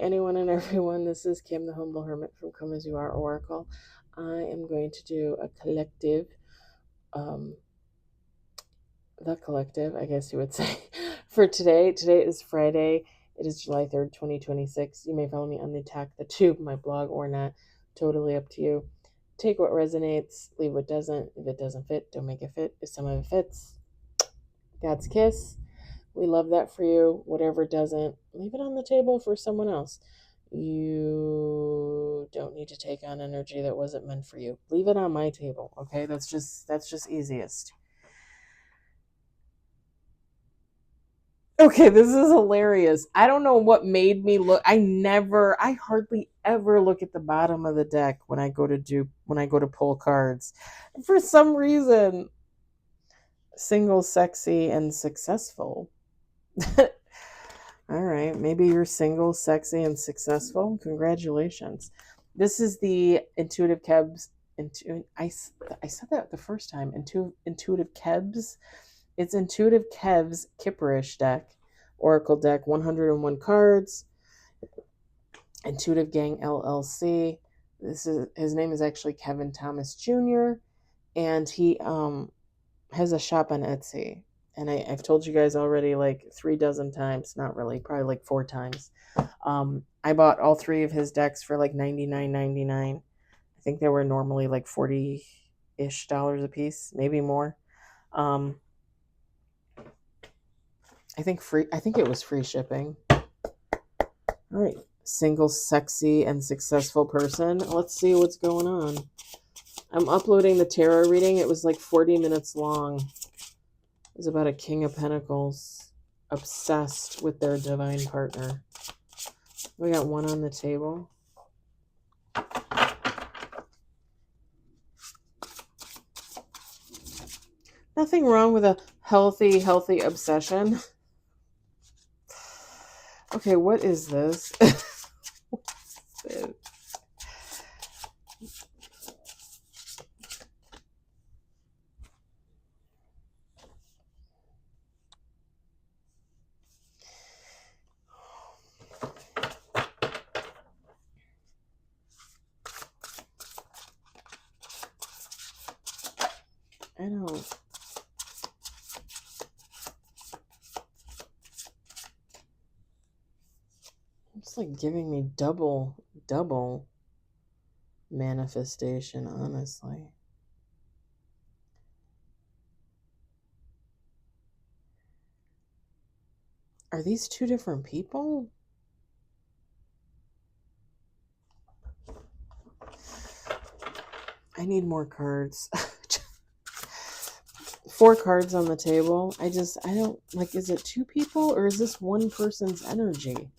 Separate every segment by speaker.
Speaker 1: anyone and everyone. This is Kim, the Humble Hermit from Come As You Are Oracle. I am going to do a collective, the collective, I guess you would say, for today. Today is Friday. It is July 3rd, 2026. You may follow me on the Attack the Tube, my blog, or not. Totally up to you. Take what resonates, leave what doesn't. If it doesn't fit, don't make it fit. If some of it fits, God's kiss. We love that for you. Whatever doesn't, leave it on the table for someone else. You don't need to take on energy that wasn't meant for you. Leave it on my table, okay? That's just easiest. Okay, this is hilarious. I don't know what made me look. I hardly ever look at the bottom of the deck when I go to pull cards. For some reason, single, sexy, and successful. All right, maybe you're single, sexy, and successful. Congratulations. This is the Intuitive Kebs. I said that the first time. Intuitive Kebs. It's Intuitive Kebs Kipperish deck, Oracle deck, 101 cards. Intuitive Gang LLC. His name is actually Kevin Thomas Jr. and he has a shop on Etsy. And I've told you guys already like 3 dozen times, not really, probably like 4 times. I bought all 3 of his decks for like $99.99. I think they were normally like $40-ish a piece, maybe more. I think it was free shipping. All right, single, sexy, and successful person. Let's see what's going on. I'm uploading the tarot reading. It was like 40 minutes long. It was about a King of Pentacles obsessed with their divine partner. We got one on the table. Nothing wrong with a healthy obsession. Okay, what is this? What's this? I don't. It's like giving me double manifestation, honestly. Are these 2 different people? I need more cards. 4 cards on the table. I don't, like, is it 2 people or is this one person's energy?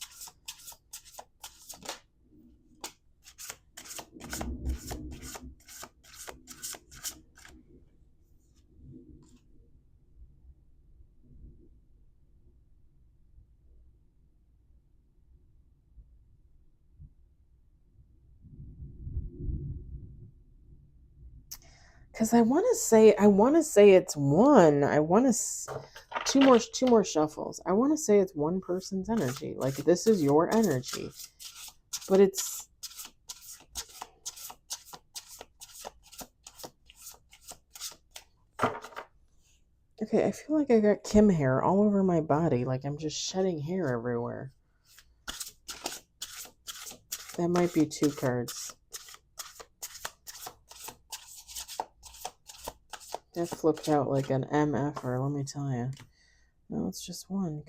Speaker 1: Because I want to say it's one. I want to two more shuffles. I want to say it's one person's energy. Like, this is your energy, but it's okay. I feel like I got Kim hair all over my body. Like I'm just shedding hair everywhere. That might be 2 cards. That flipped out like an MFer, let me tell you. No, it's just one.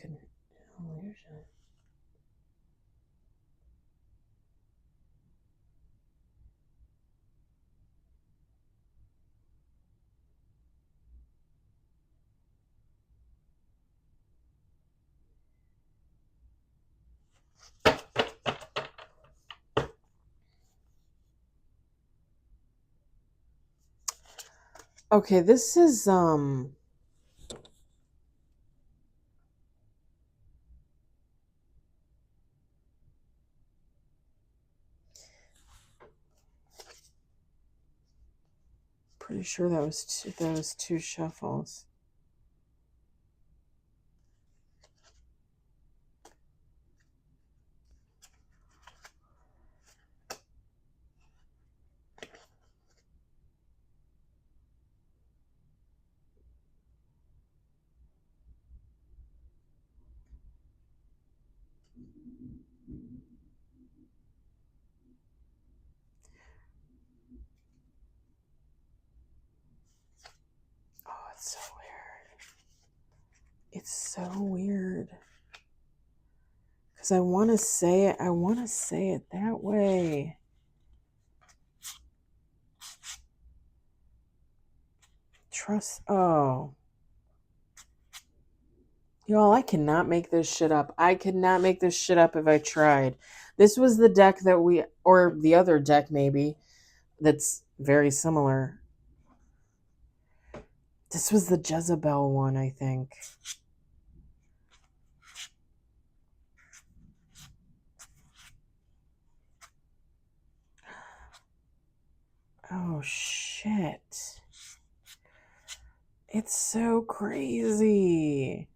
Speaker 1: Okay, this is pretty sure that was 2 shuffles. so weird. Because I want to say it that way. Trust. Oh. Y'all, I cannot make this shit up. I could not make this shit up if I tried. This was the deck that or the other deck maybe, that's very similar. This was the Jezebel one, I think. Oh, shit. It's so crazy.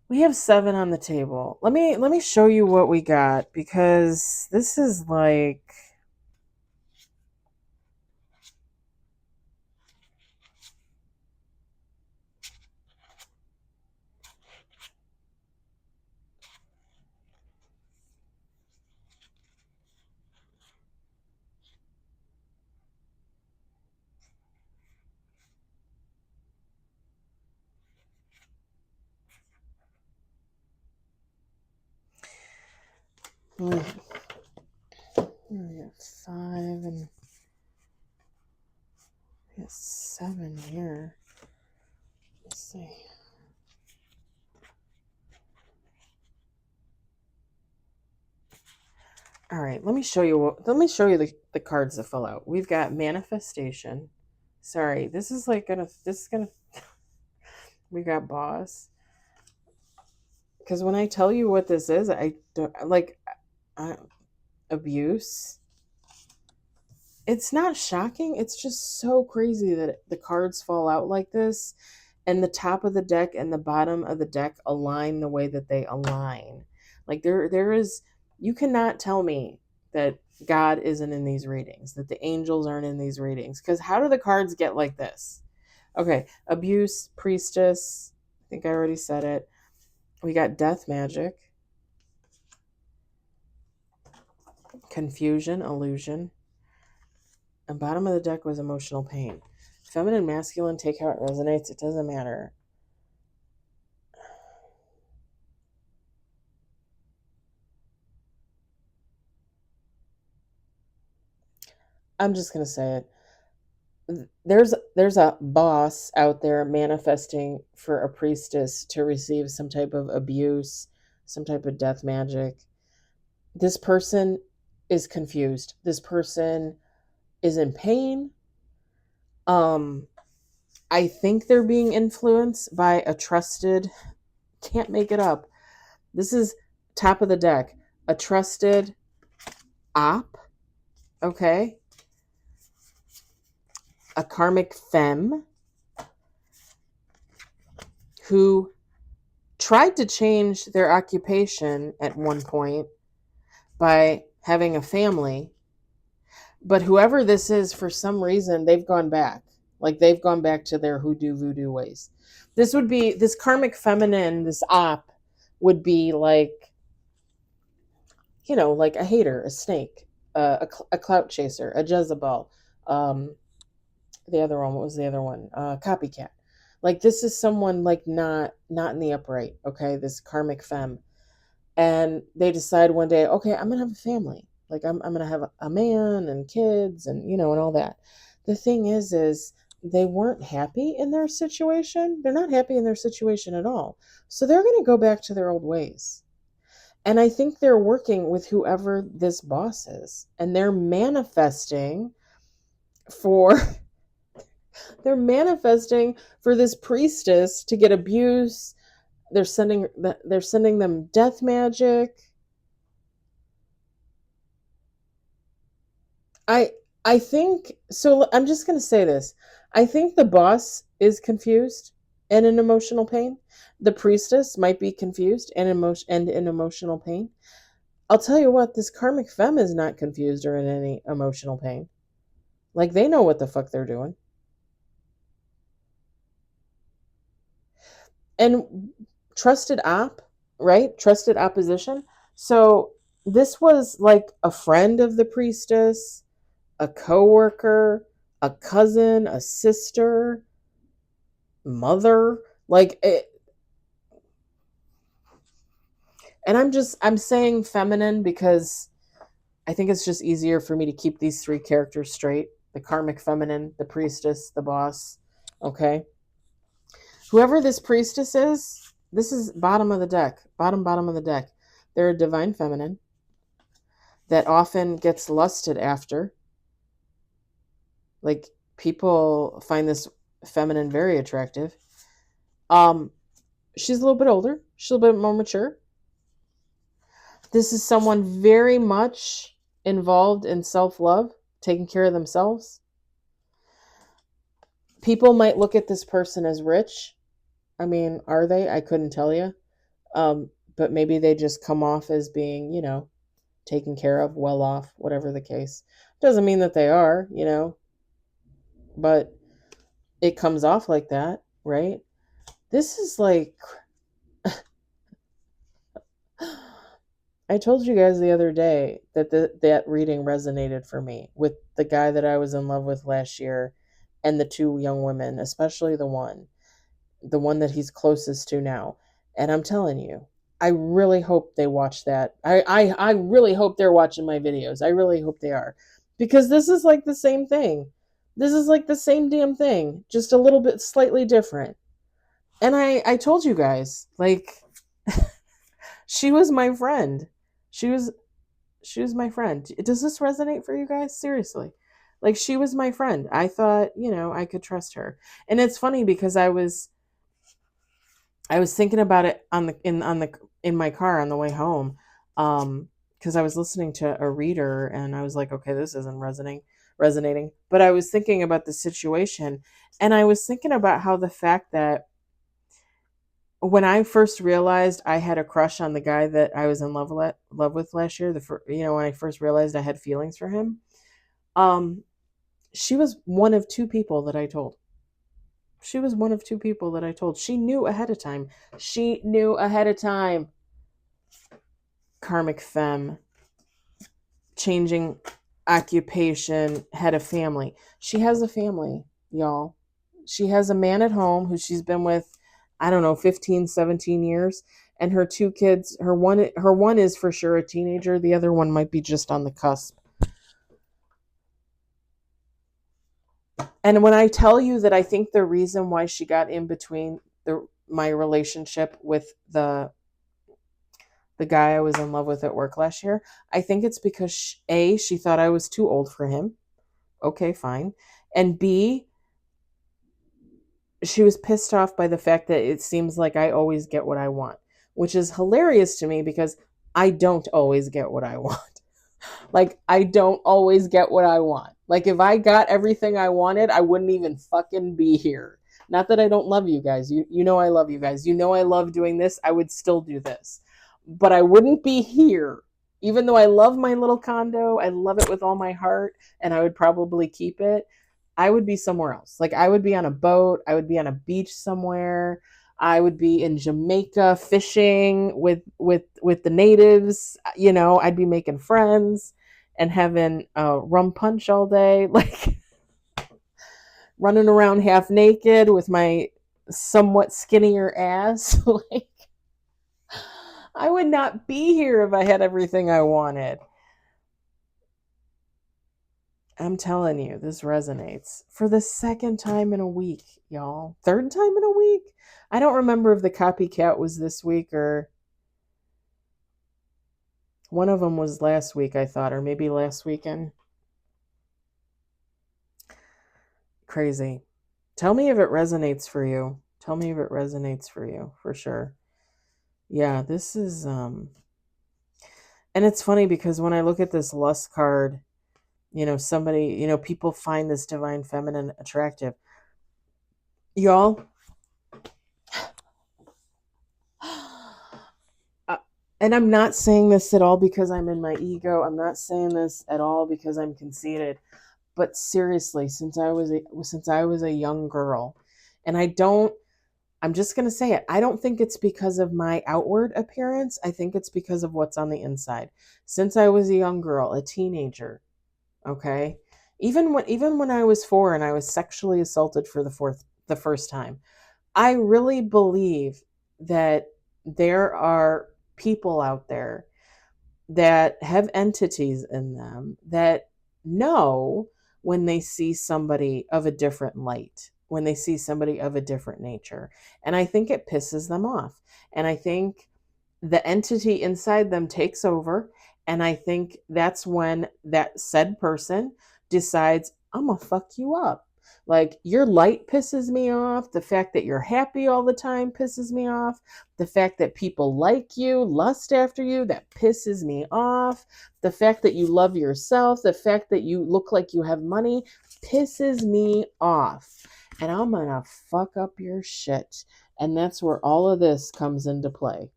Speaker 1: We have 7 on the table. Let me show you what we got, because this is like... We got 5 and we got 7 here. Let's see. All right, let me show you the cards that fill out. We've got manifestation. Sorry, this is gonna we got boss. Because when I tell you what this is, I don't like abuse. It's not shocking. It's just so crazy that the cards fall out like this, and the top of the deck and the bottom of the deck align the way that they align. Like there is, you cannot tell me that God isn't in these readings, that the angels aren't in these readings. Because how do the cards get like this? Okay, abuse, priestess. I think I already said it. We got death magic, confusion, illusion. And bottom of the deck was emotional pain. Feminine, masculine, take how it resonates. It doesn't matter. I'm just going to say it. There's a boss out there manifesting for a priestess to receive some type of abuse, some type of death magic. This person is confused. This person is in pain. I think they're being influenced by a trusted, can't make it up. This is top of the deck. A trusted op, okay? A karmic femme who tried to change their occupation at one point by having a family, but whoever this is, for some reason, they've gone back. Like they've gone back to their hoodoo voodoo ways. This would be, this karmic feminine, this op would be like, you know, like a hater, a snake, a clout chaser, a Jezebel. The other one, what was the other one? Copycat. Like this is someone like not in the upright, okay? This karmic femme. And they decide one day, okay, I'm going to have a family. Like I'm going to have a man and kids and, you know, and all that. The thing is they weren't happy in their situation. They're not happy in their situation at all. So they're going to go back to their old ways. And I think they're working with whoever this boss is. And they're manifesting for this priestess to get abuse. They're sending them death magic. I think so. I'm just going to say this. I think the boss is confused and in emotional pain. The priestess might be confused and in emotional pain. I'll tell you what, this karmic femme is not confused or in any emotional pain. Like they know what the fuck they're doing. And trusted op, right? Trusted opposition. So this was like a friend of the priestess, a coworker, a cousin, a sister, mother. Like And I'm saying feminine because I think it's just easier for me to keep these three characters straight. The karmic feminine, the priestess, the boss. Okay? Whoever this priestess is, this is bottom of the deck. Bottom of the deck. They're a divine feminine that often gets lusted after. Like, people find this feminine very attractive. She's a little bit older. She's a little bit more mature. This is someone very much involved in self-love, taking care of themselves. People might look at this person as rich. I mean, are they? I couldn't tell you. But maybe they just come off as being, taken care of, well off, whatever the case. Doesn't mean that they are, but it comes off like that, right? This is like, I told you guys the other day that that reading resonated for me with the guy that I was in love with last year and the two young women, especially the one that he's closest to now. And I'm telling you, I really hope they watch that. I really hope they're watching my videos. I really hope they are. Because this is like the same thing. This is like the same damn thing, just a little bit slightly different. And I told you guys, like, she was my friend. She was my friend. Does this resonate for you guys? Seriously. Like, she was my friend. I thought, I could trust her. And it's funny because I was thinking about it in my car on the way home, because I was listening to a reader and I was like, okay, this isn't resonating. But I was thinking about the situation, and I was thinking about how the fact that when I first realized I had a crush on the guy that I was in love with last year, when I first realized I had feelings for him, she was one of two people that I told. She was one of two people that I told. She knew ahead of time. Karmic femme, changing occupation, had a family. She has a family, y'all. She has a man at home who she's been with, I don't know, 15, 17 years. And her two kids, her one is for sure a teenager. The other one might be just on the cusp. And when I tell you that I think the reason why she got in between my relationship with the guy I was in love with at work last year, I think it's because she thought I was too old for him. Okay, fine. And B, she was pissed off by the fact that it seems like I always get what I want, which is hilarious to me because I don't always get what I want. Like, I don't always get what I want. Like, if I got everything I wanted, I wouldn't even fucking be here. Not that I don't love you guys. You know I love you guys. You know I love doing this. I would still do this. But I wouldn't be here. Even though I love my little condo, I love it with all my heart, and I would probably keep it, I would be somewhere else. Like, I would be on a boat. I would be on a beach somewhere. I would be in Jamaica fishing with the natives. I'd be making friends and having rum punch all day, like running around half naked with my somewhat skinnier ass. Like, I would not be here if I had everything I wanted. I'm telling you, this resonates for the second time in a week, y'all. Third time in a week? I don't remember if the copycat was this week or one of them was last week, I thought, or maybe last weekend. Crazy. Tell me if it resonates for you. Tell me if it resonates for you, for sure. Yeah, this is, and it's funny because when I look at this lust card, somebody, people find this divine feminine attractive. Y'all, and I'm not saying this at all because I'm in my ego. I'm not saying this at all because I'm conceited. But seriously, since I was a young girl, and I'm just going to say it. I don't think it's because of my outward appearance. I think it's because of what's on the inside. Since I was a young girl, a teenager, okay? Even when I was 4 and I was sexually assaulted for the first time, I really believe that there are people out there that have entities in them that know when they see somebody of a different light, when they see somebody of a different nature. And I think it pisses them off. And I think the entity inside them takes over. And I think that's when that said person decides, I'm going to fuck you up. Like, your light pisses me off. The fact that you're happy all the time pisses me off. The fact that people like you, lust after you, that pisses me off. The fact that you love yourself, the fact that you look like you have money pisses me off. And I'm going to fuck up your shit. And that's where all of this comes into play.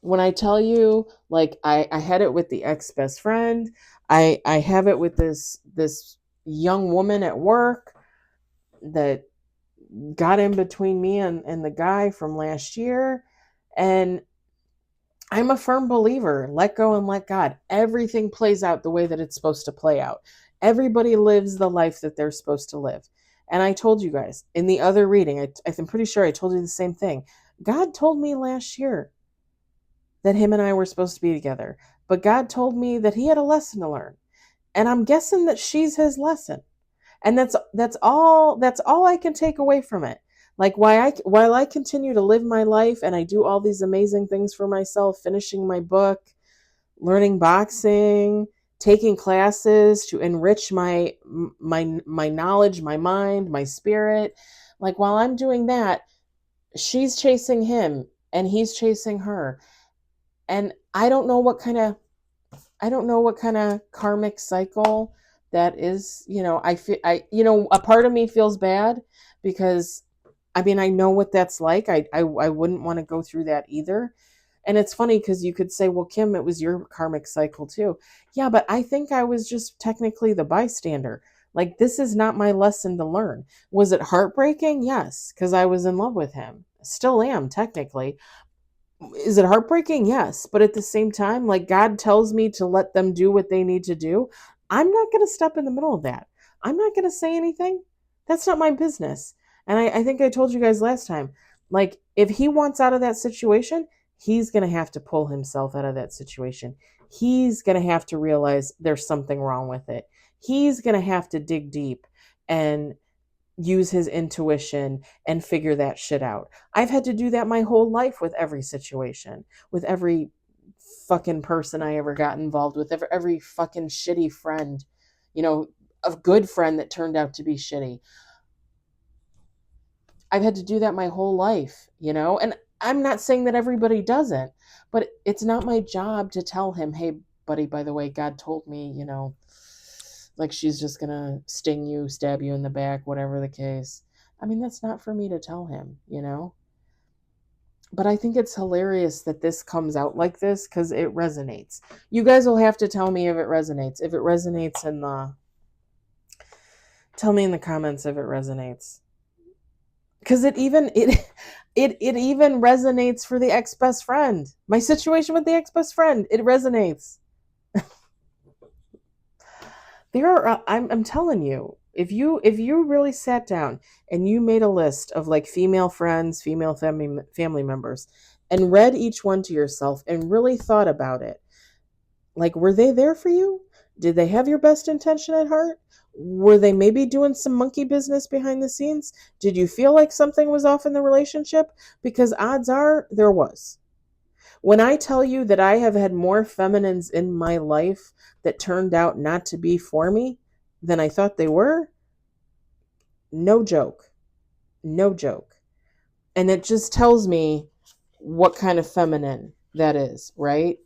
Speaker 1: When I tell you, like, I had it with the ex-best friend, I have it with this young woman at work that got in between me and the guy from last year. And I'm a firm believer, let go and let God. Everything plays out the way that it's supposed to play out. Everybody lives the life that they're supposed to live. And I told you guys in the other reading, I'm pretty sure I told you the same thing. God told me last year that him and I were supposed to be together. But God told me that he had a lesson to learn. And I'm guessing that she's his lesson. And that's all I can take away from it. Like, while I continue to live my life and I do all these amazing things for myself, finishing my book, learning boxing, taking classes to enrich my knowledge, my mind, my spirit. Like, while I'm doing that, she's chasing him and he's chasing her. And I don't know what kind of karmic cycle that is. A part of me feels bad because I know what that's like. I wouldn't want to go through that either. And it's funny because you could say, well, Kim, it was your karmic cycle too. Yeah, but I think I was just technically the bystander. Like, this is not my lesson to learn. Was it heartbreaking? Yes, because I was in love with him. Still am, technically. Is it heartbreaking? Yes. But at the same time, like, God tells me to let them do what they need to do. I'm not going to step in the middle of that. I'm not going to say anything. That's not my business. And I think I told you guys last time, like, if he wants out of that situation, he's going to have to pull himself out of that situation. He's going to have to realize there's something wrong with it. He's going to have to dig deep and use his intuition and figure that shit out. I've had to do that my whole life with every situation, with every fucking person I ever got involved with, every fucking shitty friend, a good friend that turned out to be shitty. I've had to do that my whole life, and I'm not saying that everybody doesn't, but it's not my job to tell him, hey, buddy, by the way, God told me, like, she's just going to sting you, stab you in the back, whatever the case. That's not for me to tell him, But I think it's hilarious that this comes out like this because it resonates. You guys will have to tell me if it resonates. If it resonates tell me in the comments if it resonates. Because it even resonates for the ex-best friend. My situation with the ex-best friend, it resonates. I'm telling you, if you really sat down and you made a list of, like, female friends, female family members, and read each one to yourself and really thought about it, like, were they there for you? Did they have your best intention at heart? Were they maybe doing some monkey business behind the scenes? Did you feel like something was off in the relationship? Because odds are there was. When I tell you that I have had more feminines in my life that turned out not to be for me than I thought they were, no joke. No joke. And it just tells me what kind of feminine that is, right?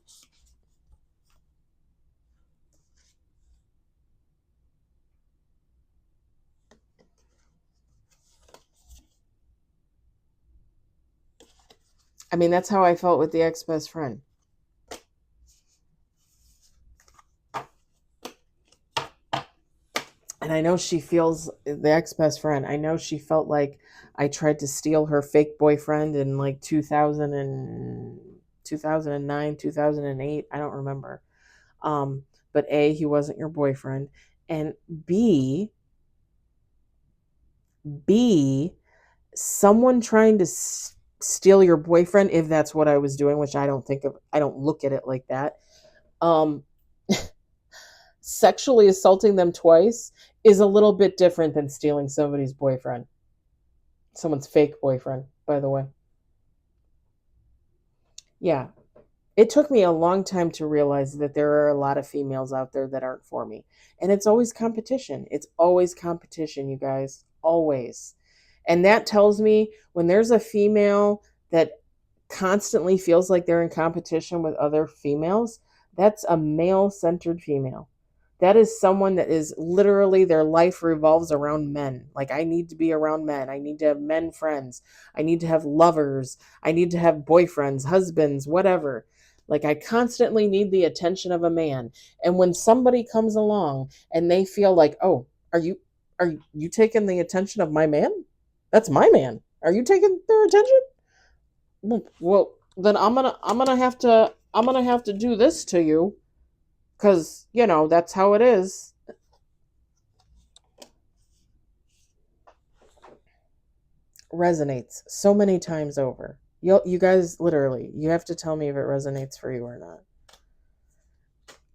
Speaker 1: That's how I felt with the ex-best friend. And I know she feels, the ex-best friend, I know she felt like I tried to steal her fake boyfriend in, like, 2009, 2008. I don't remember. But A, he wasn't your boyfriend. And B, someone trying to steal your boyfriend, if that's what I was doing, which I don't look at it like that. Um, Sexually assaulting them twice is a little bit different than stealing somebody's boyfriend. Someone's fake boyfriend, by the way. Yeah. It took me a long time to realize that there are a lot of females out there that aren't for me. And it's always competition. It's always competition, you guys. Always. And that tells me when there's a female that constantly feels like they're in competition with other females, that's a male centered female. That is someone that is literally their life revolves around men. Like, I need to be around men. I need to have men friends. I need to have lovers. I need to have boyfriends, husbands, whatever. Like, I constantly need the attention of a man. And when somebody comes along and they feel like, oh, are you taking the attention of my man? That's my man. Are you taking their attention? Well, then I'm gonna have to do this to you, because that's how it is. Resonates so many times over. You guys, literally, you have to tell me if it resonates for you or not.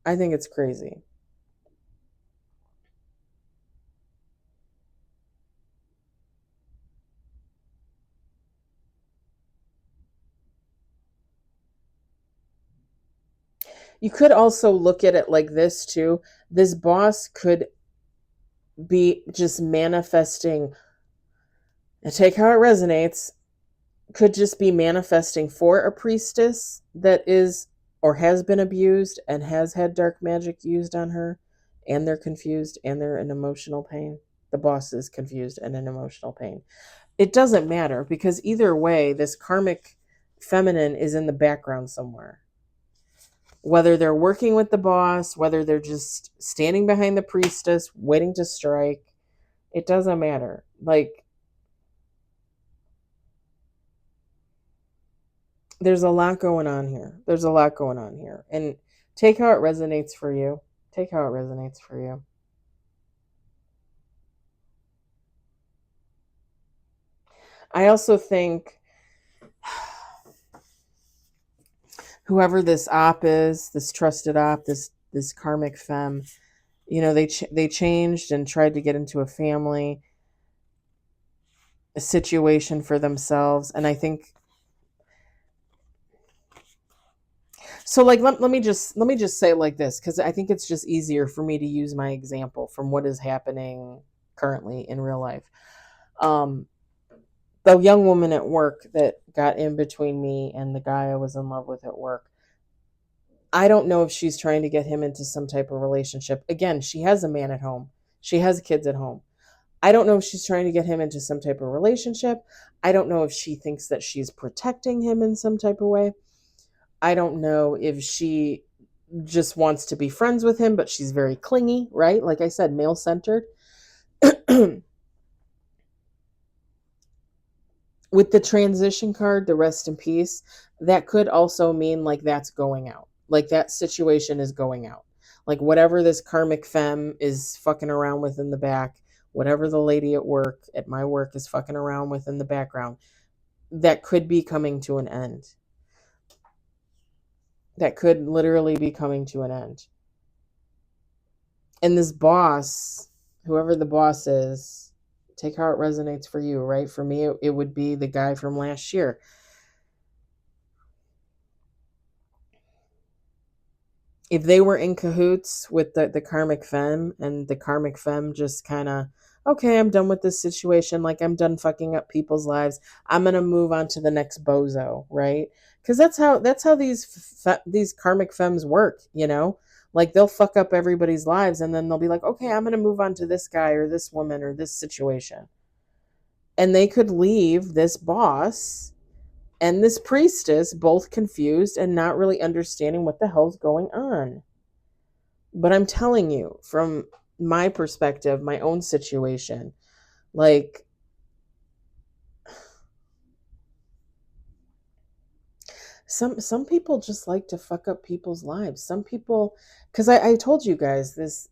Speaker 1: I think it's crazy. You could also look at it like this too. This boss could be just manifesting, and take how it resonates, could just be manifesting for a priestess that is or has been abused and has had dark magic used on her, and they're confused and they're in emotional pain. The boss is confused and in emotional pain. It doesn't matter, because either way, this karmic feminine is in the background somewhere. Whether they're working with the boss, whether they're just standing behind the priestess waiting to strike, it doesn't matter. Like, there's a lot going on here. There's a lot going on here. And take how it resonates for you. Take how it resonates for you. I also think whoever this op is, this trusted op, this karmic femme, they changed and tried to get into a family, a situation for themselves, and I think so. Like, let me just say it like this, because I think it's just easier for me to use my example from what is happening currently in real life. The young woman at work that got in between me and the guy I was in love with at work, I don't know if she's trying to get him into some type of relationship. Again, she has a man at home. She has kids at home. I don't know if she's trying to get him into some type of relationship. I don't know if she thinks that she's protecting him in some type of way. I don't know if she just wants to be friends with him, but she's very clingy, right? Like I said, male centered. With the transition card, the rest in peace, that could also mean like that's going out. Like, that situation is going out. Like, whatever this karmic femme is fucking around with in the back, whatever the lady at my work is fucking around with in the background, that could be coming to an end. That could literally be coming to an end. And this boss, whoever the boss is, take how it resonates for you, right? For me, it would be the guy from last year. If they were in cahoots with the karmic femme, and the karmic femme just kind of, okay, I'm done with this situation. Like, I'm done fucking up people's lives. I'm going to move on to the next bozo, right? Because that's how these karmic femmes work, Like, they'll fuck up everybody's lives, and then they'll be like, okay, I'm going to move on to this guy or this woman or this situation. And they could leave this boss and this priestess both confused and not really understanding what the hell's going on. But I'm telling you, from my perspective, my own situation, like, some people just like to fuck up people's lives. Some people, because I told you guys this,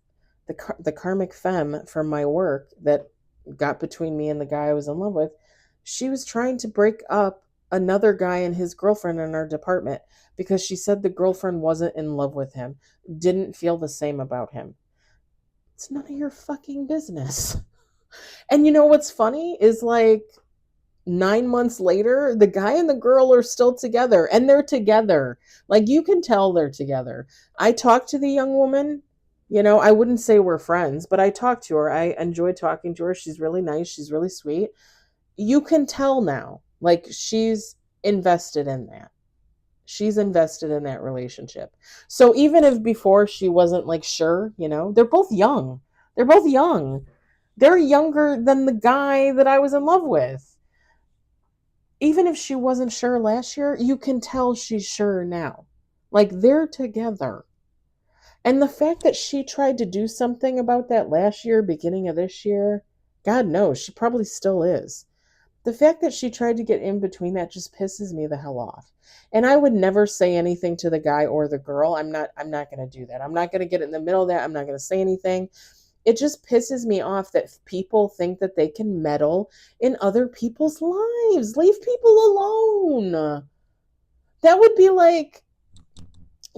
Speaker 1: the karmic femme from my work that got between me and the guy I was in love with, she was trying to break up another guy and his girlfriend in our department because she said the girlfriend wasn't in love with him, didn't feel the same about him. It's none of your fucking business. And you know what's funny is like 9 months later, the guy and the girl are still together, and they're together. Like, you can tell they're together. I talked to the young woman. I wouldn't say we're friends, but I talked to her. I enjoy talking to her. She's really nice. She's really sweet. You can tell now, like, she's invested in that. She's invested in that relationship. So even if before she wasn't like sure, they're both young. They're both young. They're younger than the guy that I was in love with. Even if she wasn't sure last year, you can tell she's sure now. Like, they're together. And the fact that she tried to do something about that last year, beginning of this year, God knows, she probably still is. The fact that she tried to get in between that just pisses me the hell off. And I would never say anything to the guy or the girl. I'm not going to do that. I'm not going to get in the middle of that. I'm not going to say anything. It just pisses me off that people think that they can meddle in other people's lives. Leave people alone. That would be like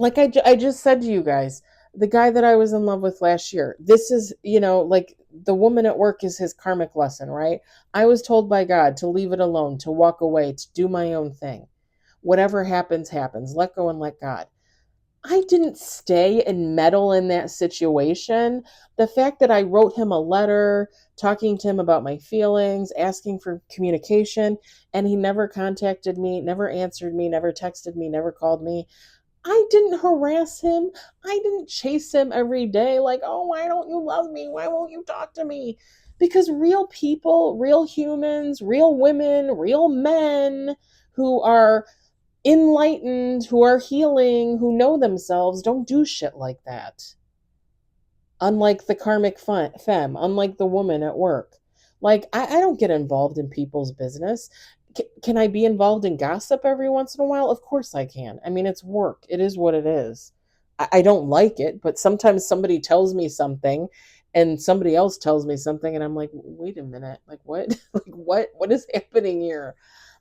Speaker 1: I just said to you guys, the guy that I was in love with last year, this is, like the woman at work is his karmic lesson, right? I was told by God to leave it alone, to walk away, to do my own thing. Whatever happens, happens. Let go and let God. I didn't stay and meddle in that situation. The fact that I wrote him a letter, talking to him about my feelings, asking for communication, and he never contacted me, never answered me, never texted me, never called me. I didn't harass him. I didn't chase him every day like, oh, why don't you love me? Why won't you talk to me? Because real people, real humans, real women, real men who are enlightened, who are healing, who know themselves, don't do shit like that. Unlike the karmic femme, unlike the woman at work. Like, I don't get involved in people's business. Can I be involved in gossip every once in a while? Of course I can. I mean, it's work. It is what it is. I don't like it, but sometimes somebody tells me something and somebody else tells me something and I'm like, wait a minute, like what? Like what is happening here?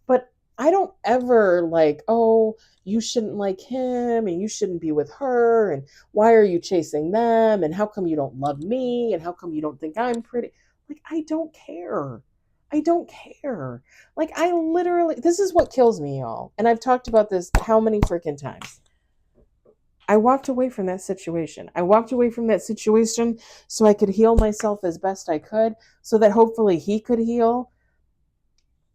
Speaker 1: But I don't ever like, oh, you shouldn't like him and you shouldn't be with her and why are you chasing them and how come you don't love me and how come you don't think I'm pretty? Like, I don't care. I don't care. Like, I literally, this is what kills me, y'all. And I've talked about this how many freaking times. I walked away from that situation. I walked away from that situation so I could heal myself as best I could, so that hopefully he could heal.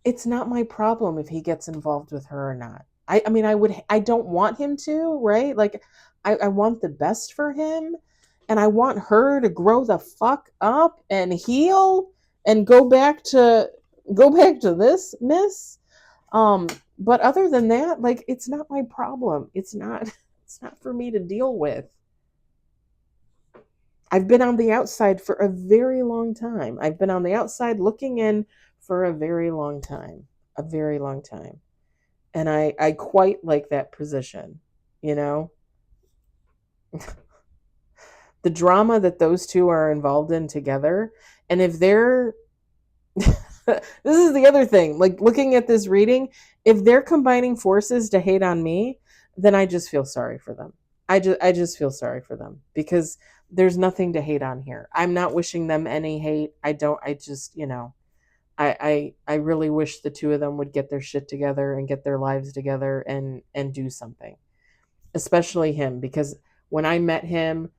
Speaker 1: It's not my problem if he gets involved with her or not. I mean, I don't want him to, right? Like, I want the best for him and I want her to grow the fuck up and heal and go back to this miss. But other than that, like, it's not my problem. It's not for me to deal with. I've been on the outside for a very long time. I've been on the outside looking in for a very long time. A very long time. And I quite like that position, you know? The drama that those two are involved in together. And if they're this is the other thing, like looking at this reading, if they're combining forces to hate on me, then I just feel sorry for them. I just feel sorry for them because there's nothing to hate on here. I'm not wishing them any hate. I just, I really wish the two of them would get their shit together and get their lives together and do something. Especially him, because when I met him,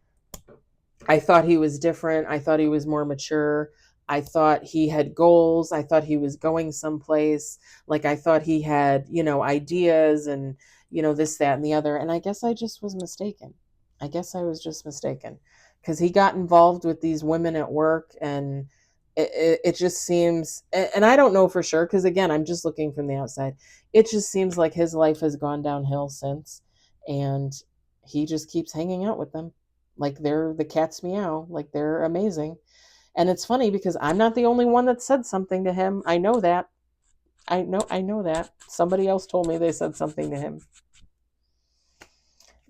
Speaker 1: I thought he was different. I thought he was more mature. I thought he had goals. I thought he was going someplace. Like, I thought he had, ideas and, this, that, and the other. And I guess I just was mistaken. I guess I was just mistaken because he got involved with these women at work and it just seems, and I don't know for sure because, again, I'm just looking from the outside. It just seems like his life has gone downhill since, and he just keeps hanging out with them like they're the cat's meow, like they're amazing. And it's funny because I'm not the only one that said something to him. I know that. I know that. Somebody else told me they said something to him.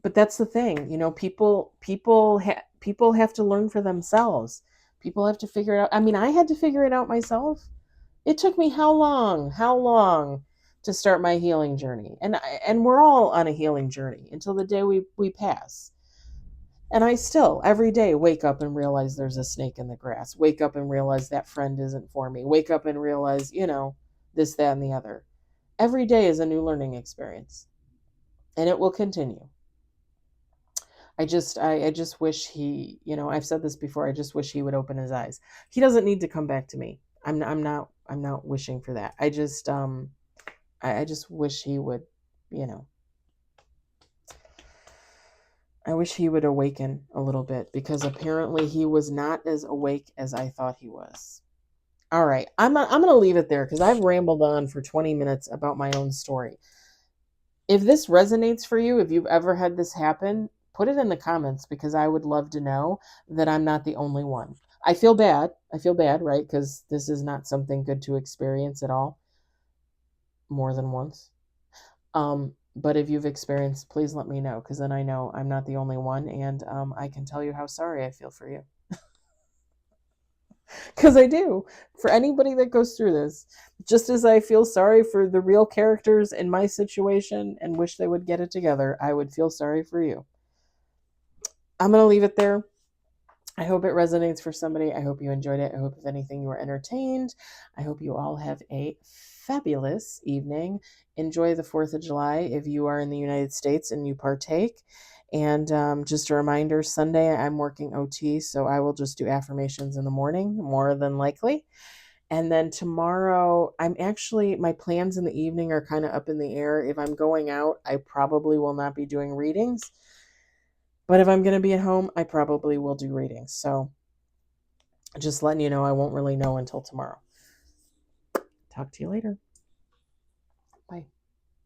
Speaker 1: But that's the thing, people have to learn for themselves. People have to figure it out. I mean, I had to figure it out myself. It took me how long? How long to start my healing journey. And we're all on a healing journey until the day we pass. And I still, every day, wake up and realize there's a snake in the grass. Wake up and realize that friend isn't for me. Wake up and realize, this, that, and the other. Every day is a new learning experience. And it will continue. I just wish he, I've said this before, I just wish he would open his eyes. He doesn't need to come back to me. I'm not wishing for that. I just wish he would, I wish he would awaken a little bit, because apparently he was not as awake as I thought he was. All right. I'm going to leave it there because I've rambled on for 20 minutes about my own story. If this resonates for you, if you've ever had this happen, put it in the comments, because I would love to know that I'm not the only one. I feel bad, right? Because this is not something good to experience at all, more than once. But if you've experienced, please let me know, because then I know I'm not the only one, and I can tell you how sorry I feel for you. Because I do. For anybody that goes through this, just as I feel sorry for the real characters in my situation and wish they would get it together, I would feel sorry for you. I'm going to leave it there. I hope it resonates for somebody. I hope you enjoyed it. I hope, if anything, you were entertained. I hope you all have a fabulous evening. Enjoy the 4th of July if you are in the United States and you partake. And just a reminder, Sunday I'm working OT, so I will just do affirmations in the morning, more than likely. And then tomorrow, my plans in the evening are kind of up in the air. If I'm going out, I probably will not be doing readings. But if I'm going to be at home, I probably will do readings. So just letting you know, I won't really know until tomorrow. Talk to you later.